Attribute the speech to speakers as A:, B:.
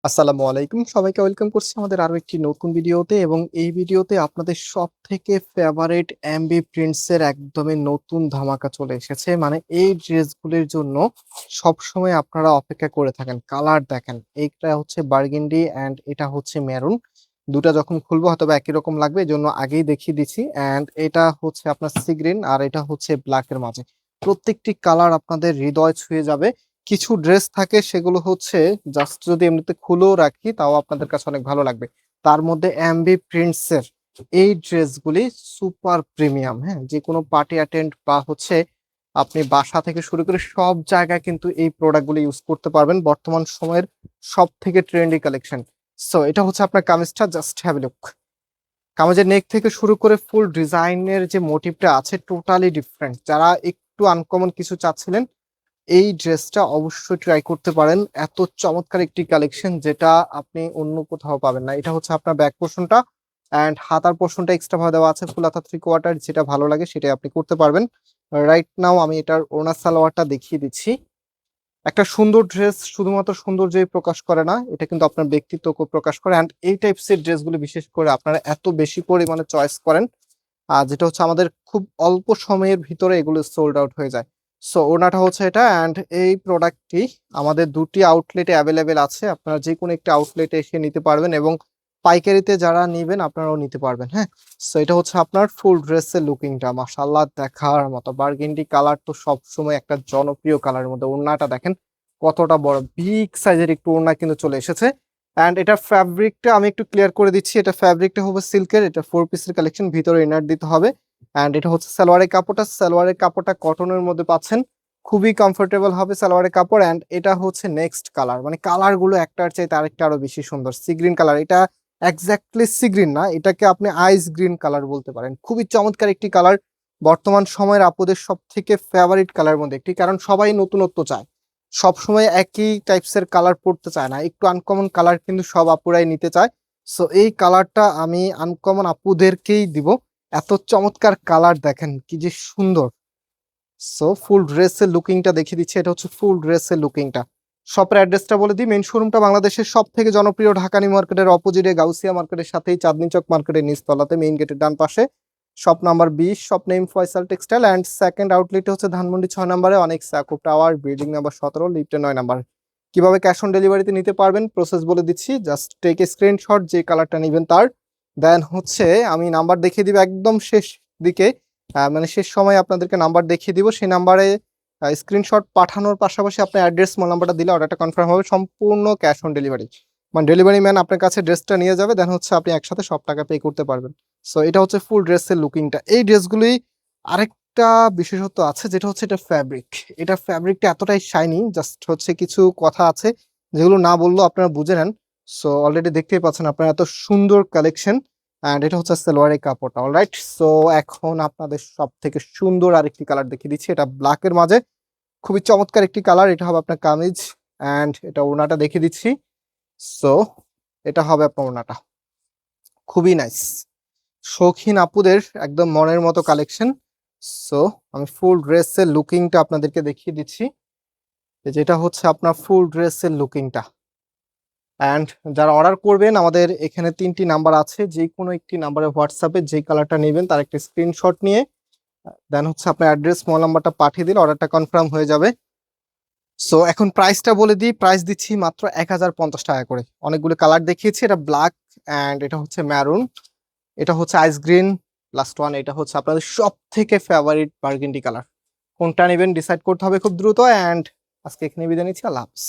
A: আসসালামু আলাইকুম। সবাইকে ওয়েলকাম করছি আমাদের আরো একটি নতুন ভিডিওতে এবং এই ভিডিওতে আপনাদের সবথেকে ফেভারিট এমবি প্রিন্টস এর একদমই নতুন ধামাকা চলে এসেছে। মানে এই ড্রেসগুলির জন্য সবসময় আপনারা অপেক্ষা করে থাকেন। কালার দেখেন। এইটা হচ্ছে বার্গেন্ডি অ্যান্ড এটা হচ্ছে মেরুন। ২ টা যখন খুলবো হয়তোবা একই রকম লাগবে। এজন্য আগেই দেখিয়ে দিচ্ছি। অ্যান্ড এটা হচ্ছে আপনার সি গ্রিন আর এটা হচ্ছে ব্ল্যাক এর মাঝে। প্রত্যেকটি কালার আপনাদের হৃদয় ছুঁয়ে যাবে। কিছু ড্রেস থাকে সেগুলো হচ্ছে জাস্ট যদি এমনিতে খুলেও রাখি তাও আপনাদের কাছে অনেক ভালো লাগবে। তার মধ্যে এমবি প্রিন্টস এর এই ড্রেসগুলি সুপার প্রিমিয়াম, হ্যাঁ? যেকোনো পার্টি অ্যাটেন্ড বা হচ্ছে আপনি বাসা থেকে শুরু করে সব জায়গায় কিন্তু এই প্রোডাক্টগুলো ইউজ করতে পারবেন। বর্তমান সময়ের সবথেকে ট্রেন্ডি কালেকশন। সো এটা হচ্ছে আপনার কামিজটা, জাস্ট হ্যাভ এ লুক। কামিজের নেক থেকে শুরু করে ফুল ডিজাইনের যে মোটিভটা আছে টোটালি ডিফারেন্ট। যারা একটু আনকমন কিছু চাচ্ছিলেন এই ড্রেসটা অবশ্যই ট্রাই করতে পারেন। এত চমৎকার একটি কালেকশন যেটা আপনি অন্য কোথাও পাবেন না। এটা হচ্ছে আপনার ব্যাক পোর্শনটা অ্যান্ড হাতার পোর্শনটা এক্সট্রা ভাবে দেওয়া আছে ফুল হাতা 3/4, যেটা ভালো লাগে সেটাই আপনি করতে পারবেন। রাইট নাও আমি এটার ওড়না সালোয়ারটা দেখিয়ে দিচ্ছি। একটা সুন্দর ড্রেস শুধুমাত্র সৌন্দর্যই প্রকাশ করে না, এটা কিন্তু আপনার ব্যক্তিত্বকে প্রকাশ করে। অ্যান্ড এই টাইপস এর ড্রেসগুলো বিশেষ করে আপনারা এত বেশি পরিমাণে চয়েস করেন, যেটা হচ্ছে আমাদের খুব অল্প সময়ের ভিতরে এগুলো সোল্ড আউট হয়ে যায়। সো ওড়নাটা হচ্ছে এটা অ্যান্ড এই প্রোডাক্টটি আমাদের ২ টি আউটলেটে অ্যাভেলেবেল আছে। আপনারা যেকোনো একটি আউটলেটে এসে নিতে পারবেন এবং পাইকারিতে যারা নিবেন আপনারাও নিতে পারবেন, হ্যাঁ? সো এটা হচ্ছে আপনার ফুল ড্রেসের লুকিংটা মাশাআল্লাহ দেখার মতো। বার্গেন্ডি কালার তো সবসময় একটা জনপ্রিয় কালারের মধ্যে। ওড়নাটা দেখেন কতটা বড়, বিগ সাইজের একটু ওড়না কিন্তু চলে এসেছে। অ্যান্ড এটা ফ্যাব্রিকটা আমি একটু ক্লিয়ার করে দিচ্ছি। এটা ফ্যাব্রিকটা হবে সিল্কের। এটা 4 পিসের কালেকশন, ভিতরে ইনার দিতে হবে। অ্যান্ড এটা হচ্ছে সালোয়ারের কাপড়টা। সালোয়ারের কাপড়টা কটনের মধ্যে পাচ্ছেন। খুবই কমফোর্টেবল হবে সালোয়ারের কাপড়। অ্যান্ড এটা হচ্ছে নেক্সট কালার। মানে কালার গুলো একটার চাইতে আরেকটা আরো বেশি সুন্দর। Sea green colour. এটা এক্স্যাক্টলি সি গ্রিন না, এটাকে আপনি আইস গ্রিন কালার বলতে পারেন। খুবই চমৎকার একটি কালার। বর্তমান সময়ের আপুদের সবথেকে ফেভারিট কালারের মধ্যে একটি, কারণ সবাই নতুনত্ব চায়। সবসময় একই টাইপস এর কালার পড়তে চায় না, একটু আনকমন কালার কিন্তু সব আপুরাই নিতে চায়। সো এই কালারটা আমি আনকমন আপুদেরকেই দিব। এত চমৎকার কালার দেখেন কি যে সুন্দর। সো ফুল ড্রেসের লুকিংটা দেখিয়ে দিচ্ছি। এটা হচ্ছে ফুল ড্রেসের লুকিংটা। শপের অ্যাড্রেসটা বলে দিই। মেইন শোরুমটা বাংলাদেশের সব থেকে জনপ্রিয় ঢাকা নিউ মার্কেটের অপোজিটে গাউসিয়া মার্কেটের সাথেই চাঁদনী চক মার্কেটের নিচতলাতে মেইন গেটের ডান পাশে। Shop number 20, shop name Faisal textile and second outlet হচ্ছে ধানমন্ডি 6 নম্বরে অনেক সাকুব টাওয়ার, বিল্ডিং নাম্বার 17, লিফটে 9 নাম্বার। কিভাবে ক্যাশ অন ডেলিভারিতে নিতে পারবেন প্রসেস বলে দিচ্ছি। জাস্ট টেক এ স্ক্রিনশট যে কালারটা নেবেন তার, দেন হচ্ছে আমি নাম্বার দেখিয়ে দিব একদম শেষ দিকে। মানে শেষ সময়ে আপনাদেরকে নাম্বার দেখিয়ে দিব। সেই নাম্বারে স্ক্রিনশট পাঠানোর পাশাপাশি আপনার অ্যাড্রেস মোবাইল নাম্বারটা দিলে অর্ডারটা কনফার্ম হবে। সম্পূর্ণ ক্যাশ অন ডেলিভারি। মানে ডেলিভারি ম্যান আপনার কাছে ড্রেসটা নিয়ে যাবে, দেন হচ্ছে আপনি একসাথে সব টাকা পে করতে পারবেন। সো এটা হচ্ছে ফুল ড্রেসের লুকিংটা। এই ড্রেসগুলি আরেকটা বিশেষত্ব আছে, যেটা হচ্ছে এটা ফ্যাব্রিক। এটা ফ্যাব্রিকটা এতটাই শাইনি, জাস্ট হচ্ছে কিছু কথা আছে যেগুলো না বললেও আপনারা বুঝে নেন। সো অলরেডি দেখতেই পাচ্ছেন আপনারা এত সুন্দর কালেকশন। অ্যান্ড এটা হচ্ছে সালোয়ারের কাপড়টা। অলরাইট, সো এখন আপনাদের সব থেকে সুন্দর আরেকটি কালার দেখিয়ে দিচ্ছি। এটা ব্ল্যাকের মাঝে খুবই চমৎকার একটি কালার। এটা হবে আপনার কামিজ অ্যান্ড এটা ওড়নাটা দেখিয়ে দিচ্ছি। সো এটা হবে আপনার ওড়নাটা। খুবই নাইস। শৌখিন আপুদের একদম মনের মতো কালেকশন। সো আমি ফুল ড্রেসের লুকিংটা আপনাদেরকে দেখিয়ে দিচ্ছি। যেটা হচ্ছে আপনার ফুল ড্রেসের লুকিংটা। অ্যান্ড যারা অর্ডার করবেন আমাদের এখানে 3টি নাম্বার আছে। যে কোনো একটি নাম্বারে হোয়াটসঅ্যাপে যেই কালারটা নেবেন তার একটা স্ক্রিনশট নিয়ে দেন হচ্ছে আপনার অ্যাড্রেস মোবাইল নাম্বারটা পাঠিয়ে দিলে অর্ডারটা কনফার্ম হয়ে যাবে। সো এখন প্রাইসটা বলে দিই। প্রাইস দিচ্ছি মাত্র 1050 টাকা করে। অনেকগুলো কালার দেখিয়েছি। এটা ব্ল্যাক অ্যান্ড এটা হচ্ছে ম্যারুন, এটা হচ্ছে আইস গ্রিন, লাস্ট ওয়ান এটা হচ্ছে আপনাদের সব থেকে ফেভারিট বার্গেন্ডি কালার। কোনটা নেবেন ডিসাইড করতে হবে খুব দ্রুত। অ্যান্ড আজকে এখানে বিদায় নিচ্ছি। আল্লাহ হাফেজ।